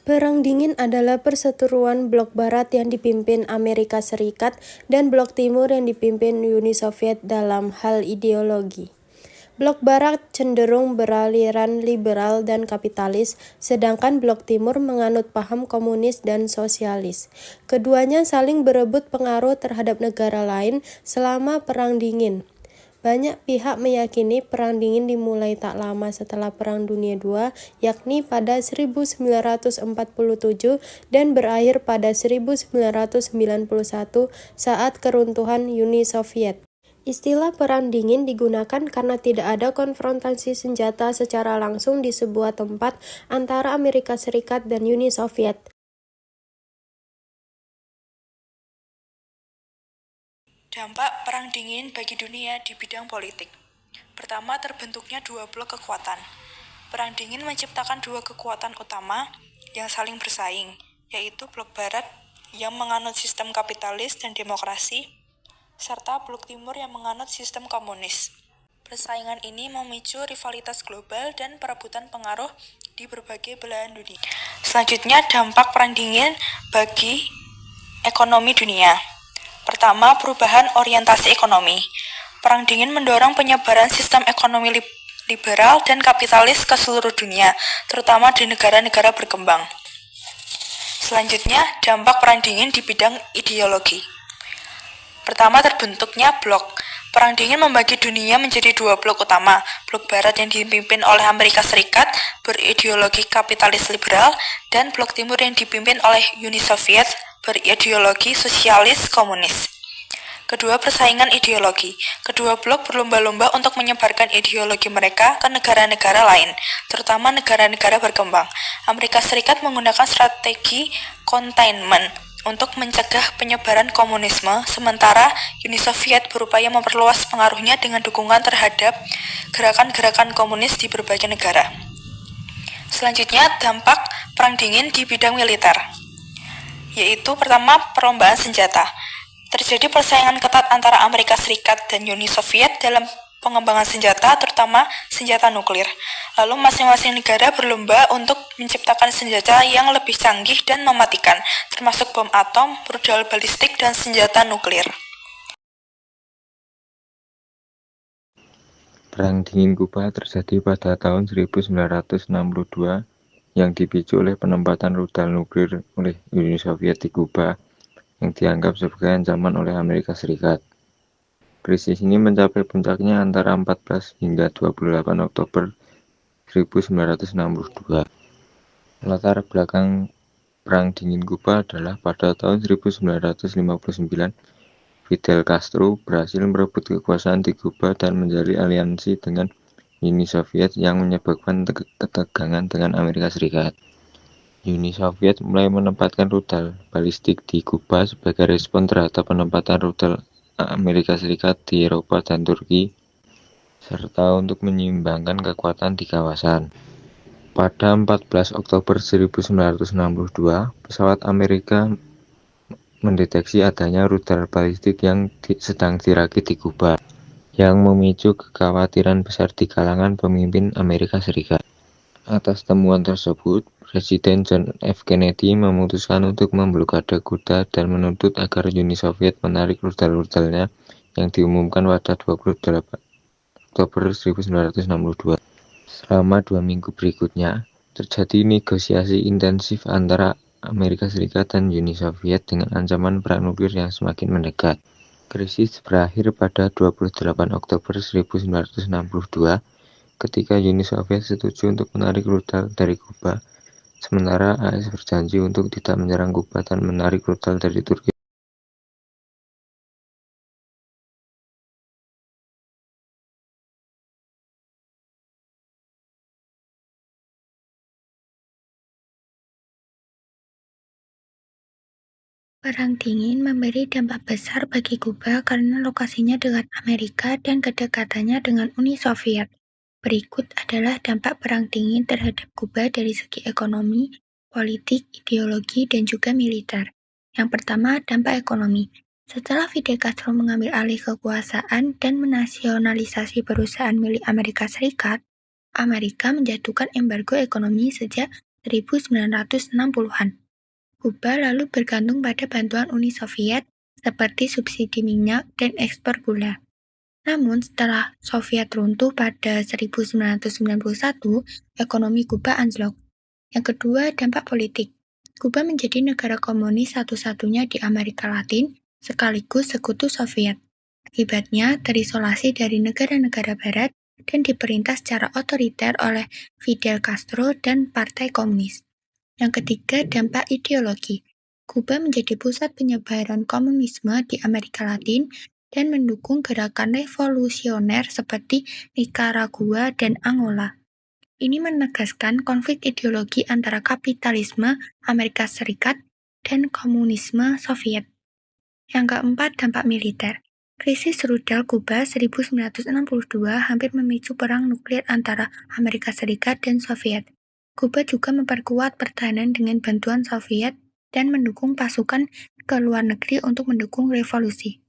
Perang Dingin adalah perseteruan blok barat yang dipimpin Amerika Serikat dan blok timur yang dipimpin Uni Soviet dalam hal ideologi. Blok barat cenderung beraliran liberal dan kapitalis, sedangkan blok timur menganut paham komunis dan sosialis. Keduanya saling berebut pengaruh terhadap negara lain selama Perang Dingin. Banyak pihak meyakini Perang Dingin dimulai tak lama setelah Perang Dunia II, yakni pada 1947 dan berakhir pada 1991 saat keruntuhan Uni Soviet. Istilah Perang Dingin digunakan karena tidak ada konfrontasi senjata secara langsung di sebuah tempat antara Amerika Serikat dan Uni Soviet. Dampak Perang Dingin bagi dunia di bidang politik. Pertama, terbentuknya dua blok kekuatan. Perang Dingin menciptakan dua kekuatan utama yang saling bersaing, yaitu blok barat yang menganut sistem kapitalis dan demokrasi, serta blok timur yang menganut sistem komunis. Persaingan ini memicu rivalitas global dan perebutan pengaruh di berbagai belahan dunia. Selanjutnya, dampak Perang Dingin bagi ekonomi dunia. Pertama, perubahan orientasi ekonomi. Perang Dingin mendorong penyebaran sistem ekonomi liberal dan kapitalis ke seluruh dunia, terutama di negara-negara berkembang. Selanjutnya, dampak Perang Dingin di bidang ideologi. Pertama, terbentuknya blok. Perang Dingin membagi dunia menjadi dua blok utama. Blok barat yang dipimpin oleh Amerika Serikat berideologi kapitalis liberal, dan blok timur yang dipimpin oleh Uni Soviet berideologi sosialis komunis. Kedua, persaingan ideologi. Kedua blok berlomba-lomba untuk menyebarkan ideologi mereka ke negara-negara lain, terutama negara-negara berkembang. Amerika Serikat menggunakan strategi containment untuk mencegah penyebaran komunisme, sementara Uni Soviet berupaya memperluas pengaruhnya dengan dukungan terhadap gerakan-gerakan komunis di berbagai negara. Selanjutnya, dampak Perang Dingin di bidang militer, yaitu pertama, perlombaan senjata. Terjadi persaingan ketat antara Amerika Serikat dan Uni Soviet dalam pengembangan senjata, terutama senjata nuklir. Lalu masing-masing negara berlomba untuk menciptakan senjata yang lebih canggih dan mematikan, termasuk bom atom, rudal balistik, dan senjata nuklir. Perang Dingin Kuba terjadi pada tahun 1962 yang dipicu oleh penempatan rudal nuklir oleh Uni Soviet di Kuba yang dianggap sebagai ancaman oleh Amerika Serikat. Krisis ini mencapai puncaknya antara 14 hingga 28 Oktober 1962. Latar belakang Perang Dingin Kuba adalah pada tahun 1959, Fidel Castro berhasil merebut kekuasaan di Kuba dan menjalin aliansi dengan Uni Soviet yang menyebabkan ketegangan dengan Amerika Serikat. Uni Soviet mulai menempatkan rudal balistik di Kuba sebagai respon terhadap penempatan rudal Amerika Serikat di Eropa dan Turki, serta untuk menyeimbangkan kekuatan di kawasan. Pada 14 Oktober 1962, pesawat Amerika mendeteksi adanya rudal balistik yang sedang dirakit di Kuba, yang memicu kekhawatiran besar di kalangan pemimpin Amerika Serikat. Atas temuan tersebut, Presiden John F. Kennedy memutuskan untuk memblokade Kuba dan menuntut agar Uni Soviet menarik rudal-rudalnya yang diumumkan pada 28 Oktober 1962. Selama 2 minggu berikutnya, terjadi negosiasi intensif antara Amerika Serikat dan Uni Soviet dengan ancaman perang nuklir yang semakin mendekat. Krisis berakhir pada 28 Oktober 1962 ketika Uni Soviet setuju untuk menarik rudal dari Kuba, sementara AS berjanji untuk tidak menyerang Kuba dan menarik rudal dari Turki. Perang Dingin memberi dampak besar bagi Kuba karena lokasinya dekat Amerika dan kedekatannya dengan Uni Soviet. Berikut adalah dampak Perang Dingin terhadap Kuba dari segi ekonomi, politik, ideologi, dan juga militer. Yang pertama, dampak ekonomi. Setelah Fidel Castro mengambil alih kekuasaan dan menasionalisasi perusahaan milik Amerika Serikat, Amerika menjatuhkan embargo ekonomi sejak 1960-an. Kuba lalu bergantung pada bantuan Uni Soviet seperti subsidi minyak dan ekspor gula. Namun setelah Soviet runtuh pada 1991, ekonomi Kuba anjlok. Yang kedua, dampak politik. Kuba menjadi negara komunis satu-satunya di Amerika Latin sekaligus sekutu Soviet. Akibatnya terisolasi dari negara-negara barat dan diperintah secara otoriter oleh Fidel Castro dan Partai Komunis. Yang ketiga, dampak ideologi. Kuba menjadi pusat penyebaran komunisme di Amerika Latin dan mendukung gerakan revolusioner seperti Nicaragua dan Angola. Ini menegaskan konflik ideologi antara kapitalisme Amerika Serikat dan komunisme Soviet. Yang keempat, dampak militer. Krisis rudal Kuba 1962 hampir memicu perang nuklir antara Amerika Serikat dan Soviet. Kuba juga memperkuat pertahanan dengan bantuan Soviet dan mendukung pasukan ke luar negeri untuk mendukung revolusi.